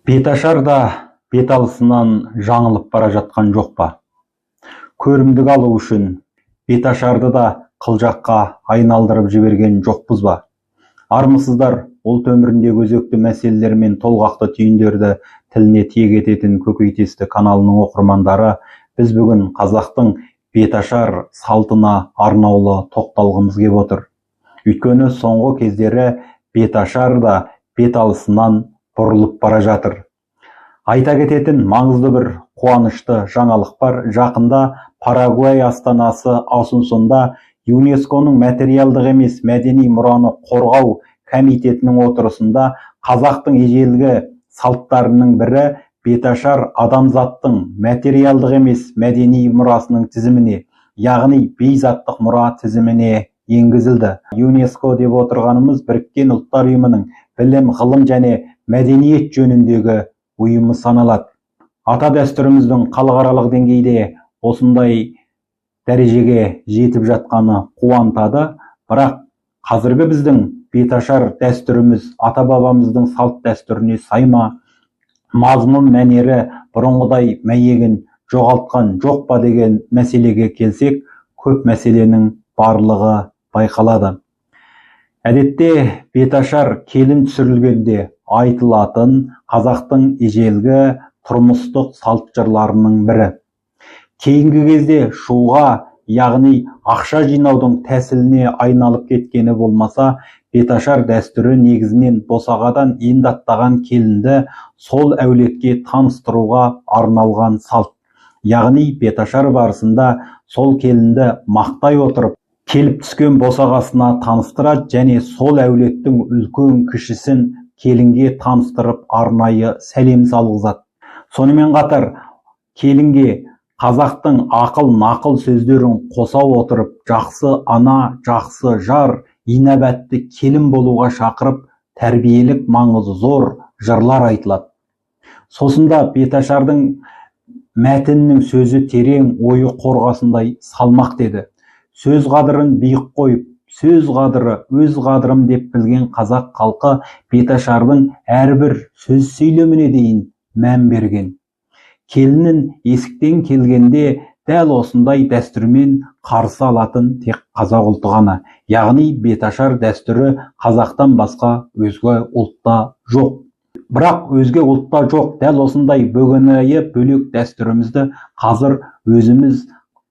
Беташар да бет алысынан жаңылып бара жатқан жоқ па? Көрімдік алу үшін беташарды да қылжаққа айналдырып жіберген жоқпыз ба? Армысыздар, ұлт өміріндегі өзекті мәселелер мен толғақты түйіндерді тіліне тиек ететін Көкейтесті каналының оқырмандары, біз бүгін қазақтың беташар салтына арнаулы тоқталғымыз кеп отыр. Өйткені соңғы кездері беташар да бет алысынан бұрылып бара жатыр. Айта кететін маңызды бір қуанышты жаңалық бар. Жақында Парагвай астанасы Асунсонда ЮНЕСКОның материалдық емес мәдени мұраны қорғау комитетінің отырысында қазақтың ежелгі салттарының бірі беташар адамзаттың материалдық емес мәдени мұрасының тізіміне, яғни бейзаттық мұра тізіміне енгізілді. ЮНЕСКО деп отырғанымыз Біріккен ұлттар ұйымының білім, ғылым және мәдениет жөніндегі ұйымы саналады. Ата дәстүріміздің халықаралық деңгейде осындай дәрежеге жетіп жатқаны қуантады, бірақ қазіргі біздің беташар дәстүріміз ата бабамыздың салт дәстүріне сайма, мазмұн мәнері бұрынғыдай мәйегін жоғалтқан жоқ па деген мәселеге келсек, көп мәселенің барлығы байқалады. Әдетте беташар келін түсірілгенде айтылатын қазақтың ежелгі тұрмыстық салт жырларының бірі. Кейінгі кезде шуға, яғни ақша жинаудың тәсіліне айналып кеткені болмаса, беташар дәстүрі негізінен босағадан енді аттаған келінді сол әулетке таныстыруға арналған салт. Яғни беташар барысында сол келінді мақтай отырып, келіп түскен босағасына таныстырады және сол әулеттің үлкен кішісін келінге таныстырып арнайы сәлем салғызады. Сонымен қатар келінге қазақтың ақыл-нақыл сөздерін қоса отырып, жақсы ана, жақсы жар, инабатты келін болуға шақырып, тәрбиелік маңызы зор жырлар айтылады. Сосында беташардың мәтіннің сөзі терең, ойы қорғасындай салмақ деді. Сөз қадірін биік қойып, сөз қадірі өз қадірім деп білген қазақ халқы беташардың әрбір сөз сөйлеміне дейін мән берген. Келінін есіктен келгенде дәл осындай дәстүрмен қарсы алатын тек қазақ ұлты ғана. Яғни беташар дәстүрі қазақтан басқа өзге ұлтта жоқ. Бірақ өзге ұлтта жоқ, дәл осындай бөгенайы бөлек дәстүрімізді қазір өзіміз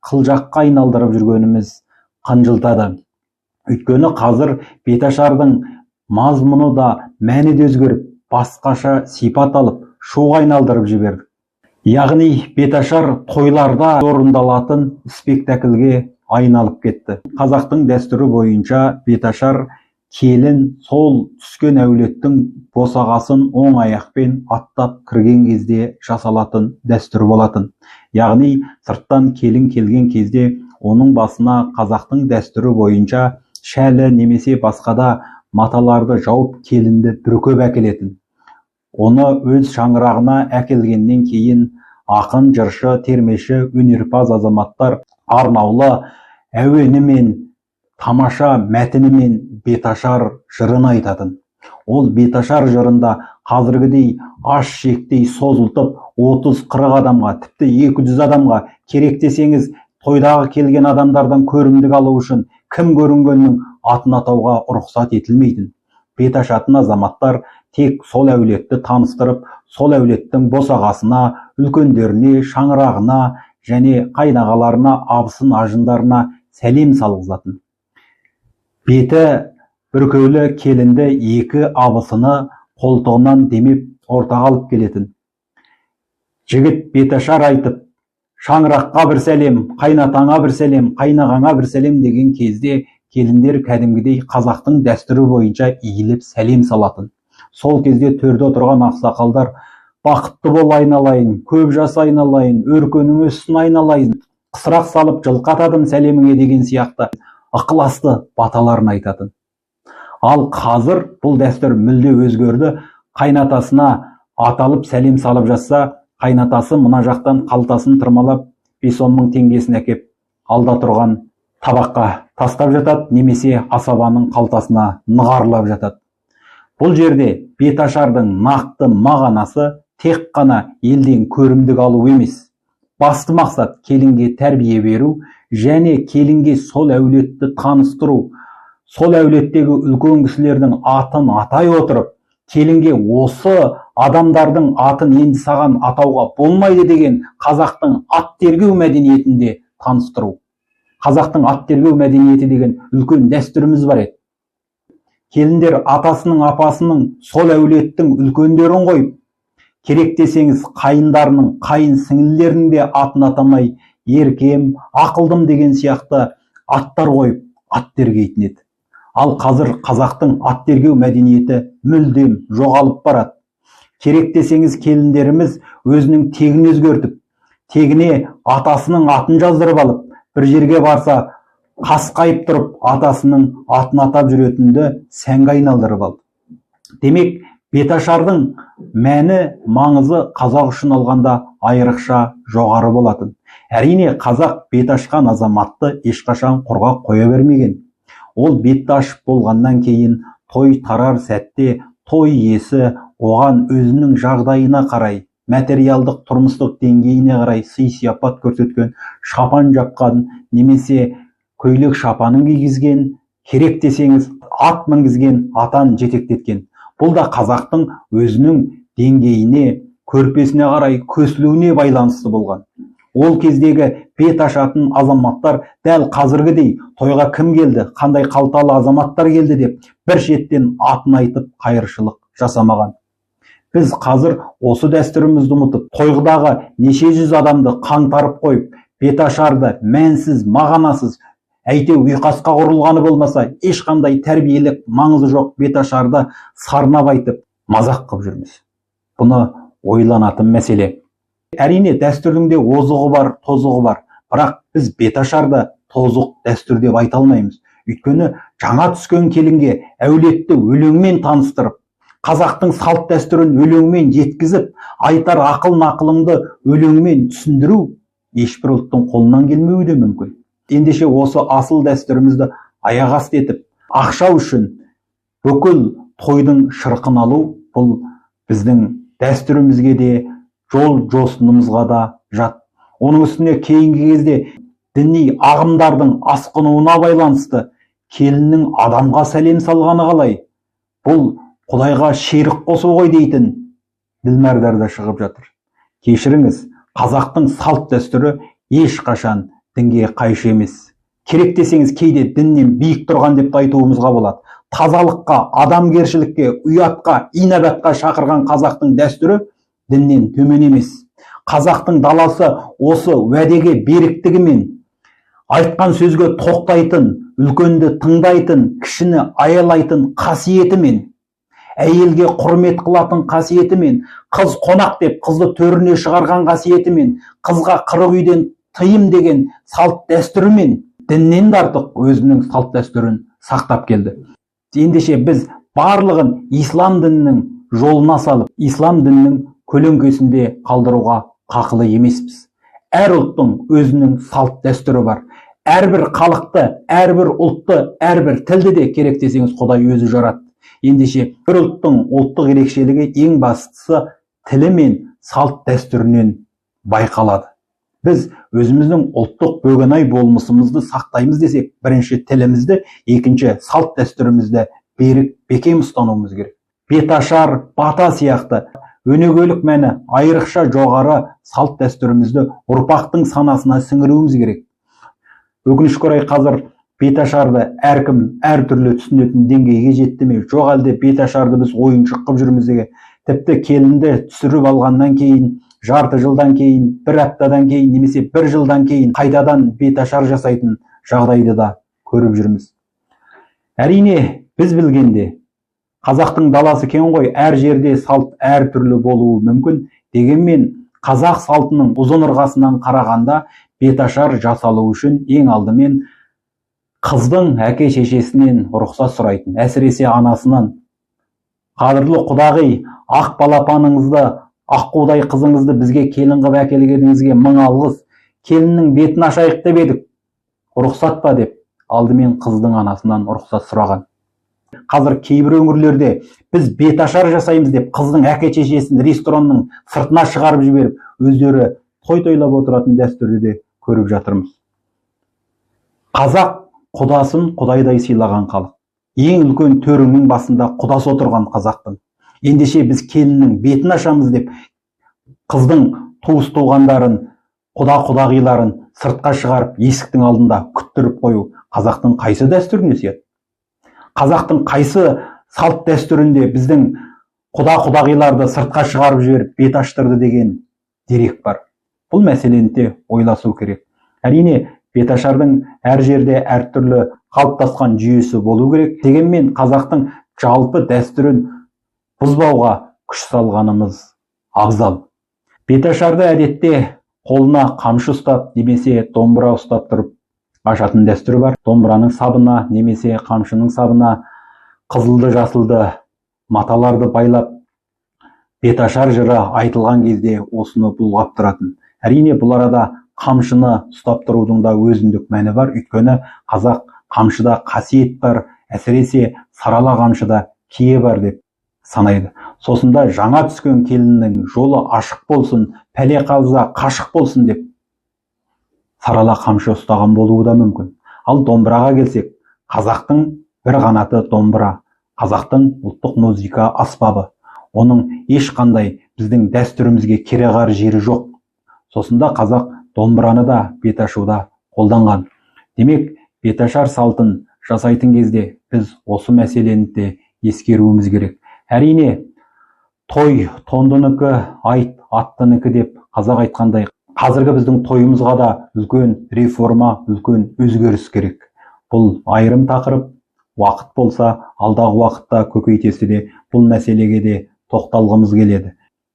қылжаққа айналдырып жүргеніміз қынжылтады. Өйткені қазір беташардың мазмұны да мәні де өзгеріп, басқаша сипат алып, шоуға айналдырып жіберді. Яғни беташар тойларда орындалатын спектакльге айналып кетті. Қазақтың дәстүрі бойынша беташар келін сол түскен әулеттің босағасын оң аяқпен аттап кірген кезде жасалатын дәстүр болатын. Яғни сырттан келін келген кезде оның басына қазақтың дәстүрі бойынша шәлі немесе басқада маталарды жауып келінді бүркеп әкелетін. Оны өз шаңырағына әкелгеннен кейін ақын, жыршы, термеші, өнерпаз азаматтар арнаулы әуенімен, тамаша мәтінімен беташар жырын айтатын. Ол беташар жырында қазіргідей аш шектей созылтып 30-40 адамға, тіпті 200 адамға, керек десеңіз тойдағы келген адамдардан көрімдік алу үшін кім көрінгеннің атын атауға рұқсат етілмейтін. Беташатын азаматтар тек сол әулетті таныстырып, сол әулеттің босағасына, үлкендеріне, шаңырағына және қайнағаларына, абысын ажындарына сәлем салғызатын. Беті бүркеулі келінді екі абысыны қолтығынан демеп ортаға алып келетін. Жігіт беташар айтып, шаңыраққа бір сәлем, қайнатаңа бір сәлем, қайнағаңа бір сәлем деген кезде келіндер кәдімгідей қазақтың дәстүрі бойынша иіліп сәлем салатын. Сол кезде төрде отырған ақсақалдар бақытты бол айналайын, көп жас айналайын, өркенің өссін айналайын, қысырақ салып жылқатадым сәлеміңе деген сияқты ықыласты баталарын айтатын. Ал қазір бұл дәстүр мүлде өзгерді. Қайнатасына аталып сәлем салып жатса, қайнатасы мына жақтан қалтасын тырмалап 5-10 мың теңгесін әкеп алда тұрған табаққа тастап жатады, немесе асабаның қалтасына нығарлап жатады. Бұл жерде беташардың нақты мағынасы тек қана елден көрімдік алу емес. Басты мақсат келінге тәрбие беру және келінге сол әулетті таныстыру. Сол әулеттегі үлкен кісілердің атын атай отырып, келінге осы адамдардың атын енді саған атауға болмайды деген қазақтың ат тергеу мәдениетінде таныстыру. Қазақтың ат тергеу мәдениеті деген үлкен дәстүріміз бар еді. Келіндер атасының апасының сол әулеттің үлкендерін қойып, керек десеңіз қайындарының, қайын сіңілдерінің де атын атамай, еркем, ақылдым деген сияқты аттар қойып, ат тергейтін еді. Ал қазір қазақтың ат тергеу мәдениеті мүлдем жоғалып барады. Керек десеңіз келіндеріміз өзінің тегін өзгертіп, тегіне атасының атын жаздырып алып, бір жерге барса қасқайып тұрып атасының атын атап жүретінді сәнге айналдырып алды. Демек, беташардың мәні, маңызы қазақ үшін алғанда айрықша жоғары болатын. Әрине, қазақ бет ашқан азаматты ешқашан қорға қоя бермеген. Ол бет ашып болғаннан кейін той тарар сәтте той иесі оған өзінің жағдайына қарай, материалдық тұрмыстық деңгейіне қарай сый-сияпат көрсеткен, шапан жапқан, немесе көйлек шапанын кигізген, керек десеңіз ат мінгізген, атан жетектеткен. Бұл да қазақтың өзінің деңгейіне, көрпесіне қарай көсілуіне байланысты болған. Ол кездегі бет ашатын азаматтар дәл қазіргідей тойға кім келді, қандай қалталы азаматтар келді деп бір шеттен атын айтып қайыршылық жасамаған. Біз қазір осы дәстүрімізді ұмытып, тойдағы неше жүз адамды қаңтарып қойып, бет ашарды мәнсіз, мағынасыз, әйтеу ұйқасқа құрылғаны болмаса, ешқандай тәрбиелік маңызы жоқ бет ашарды сарнап айтып, мазақ қып жүрміз. Бұны ойланатын мәселе. Әрине, дәстүрдің де озығы бар, тозығы бар. Бірақ біз бет ашарды тозық дәстүр деп айта алмаймыз. Өйткені жаңа түскен келінге әулетті өлеңмен таныстырып, қазақтың салт дәстүрін өлеңмен жеткізіп, айтар ақыл-нақылыңды өлеңмен түсіндіру ешбір ұлттың қолынан келмеуі де мүмкін. Ендеше осы асыл дәстүрімізді аяқ асты етіп, ақша үшін бүкіл тойдың шырқын алу, бұл біздің дәстүрімізге де, жол жосынымызға да жат. Оның үстіне кейінгі кезде діни ағымдардың асқынуына байланысты келіннің адамға сәлем салғаны қалай? Бұл Құдайға шерік қосу ғой дейтін ділмәрдар да шығып жатыр. Кешіріңіз, қазақтың салт дәстүрі ешқашан дінге қайшы емес. Керек десеңіз кейде діннен биік тұрған деп айтуымызға болады. Тазалыққа, адамгершілікке, ұятқа, инабатқа шақырған қазақтың дәстүрі діннен төмен емес. Қазақтың даласы осы уәдеге беріктігімен, айтқан сөзге тоқтайтын, үлкенді тыңдайтын, кішіні аялайтын қасиетімен, әйелге құрмет қылатын қасиетімен, қыз қонақ деп қызды төріне шығарған қасиетімен, қызға қырық үйден тыйым деген салт дәстүрімен, діннен де артық өзінің салт дәстүрін сақтап келді. Ендеше біз барлығын ислам дінінің жолына салып, ислам дінінің көлеңкесінде қалдыруға қақылы емеспіз. Әр ұлттың өзінің салт дәстүрі бар. Әрбір халықты, әрбір ұлтты, әрбір тілді де керек десеңіз Құдай өзі жаратты. Ендеше бір ұлттың ұлттық ерекшелігі ең бастысы тілі мен салт дәстүрінен байқалады. Біз өзіміздің ұлттық бөгенай болмысымызды сақтаймыз десек, бірінші тілімізді, екінші салт дәстүрімізді берік бекем ұстануымыз керек. Беташар, бата сияқты өнегелік мәні айрықша жоғары салт дәстүрімізді ұрпақтың санасына сіңіруіміз керек. Өкінішке орай қазір беташарды әркім әртүрлі түсінетін деңгейге жетті ме? Жоқ әлде беташарды біз ойыншық қылып жүрміз деген. Тіпті келінді түсіріп алғаннан кейін, жарты жылдан кейін, бір аптадан кейін, немесе бір жылдан кейін қайтадан беташар жасайтын жағдайды да көріп жүрміз. Әрине, біз білгенде қазақтың даласы кең ғой, әр жерде салт әртүрлі болуы мүмкін. Дегенмен қазақ салтының ұзын ырғасынан қарағанда беташар жасалу үшін ең алдымен қыздың әке шешесінен рұқсат сұрайтын, әсіресе анасынан. Қадірлі құдағи, ақ балапаныңызды, аққудай қызыңызды бізге келін қылып әкелгеніңізге мың алғыс. Келіннің бетін ашайық деп едік. Рұқсат па деп алдымен қыздың анасынан рұқсат сұраған. Қазір кейбір өңірлерде біз беташар жасаймыз деп қыздың әке-шешесін ресторанның сыртына шығарып жіберіп, өздері той тойлап отыратын дәстүрді де көріп жатырмыз. Қазақ құдасын құдайдай сыйлаған халық. Ең үлкен төрінің басында құдасы отырған қазақтың. Ендеше біз келіннің бетін ашамыз деп, қыздың туыс туғандарын, құда-құдағиларын сыртқа шығарып, есіктің алдында күттіріп қою қазақтың қайсы дәстүріне сыяды? Қазақтың қайсы салт дәстүрінде біздің құда-құдағиларды сыртқа шығарып жіберіп, бет аштырды деген дерек бар? Бұл мәселені де ойласу керек. Әрине, беташардың әр жерде әртүрлі қалыптасқан жүйесі болу керек. Дегенмен қазақтың жалпы дәстүрін бұзбауға күш салғанымыз абзал. Беташарды әдетте қолына қамшы ұстап, немесе домбыра ұстап тұрып ашатын дәстүрі бар. Домбыраның сабына немесе қамшының сабына қызылды жасылды маталарды байлап, беташар жыры айтылған кезде осыны бұлғап тұратын. Әрине, бұл арада қамшыны ұстап тұрудың да өзіндік мәні бар. Өйткені қазақ қамшыда қасиет бар, әсіресе сарала қамшыда кие бар деп санайды. Сосында жаңа түскен келіннің жолы ашық болсын, пәле қаза қашық болсын деп сарала қамшы ұстаған болуы да мүмкін. Ал домбыраға келсек, қазақтың бір қанаты домбыра, қазақтың ұлттық музыка аспабы. Оның ешқандай біздің дәстүрімізге кереғар жері жоқ. Сосында қазақ домбыраны да беташуда қолданған. Демек, беташар салтын жасайтын кезде біз осы мәселені де ескеруіміз керек. Әрине, той тондыныкі, айт аттыныкі деп қазақ айтқандай, қазіргі біздің тойымызға да үлкен реформа, үлкен өзгеріс керек. Бұл айырым тақырып. Уақыт болса, алдағы уақытта көкейтесті де бұл мәселеге де тоқталғымыз келеді.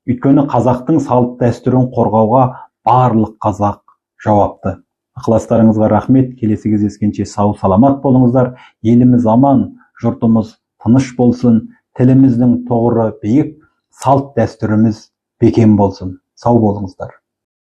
Өйткені қазақтың салт дәстүрін қорғауға барлық қазақ жауапты. Ықыластарыңызға рахмет. Келесі кездескенше сау саламат болыңыздар. Еліміз аман, жұртымыз тыныш болсын, тіліміздің тұғыры биік, салт дәстүріміз бекем болсын. Сау болыңыздар.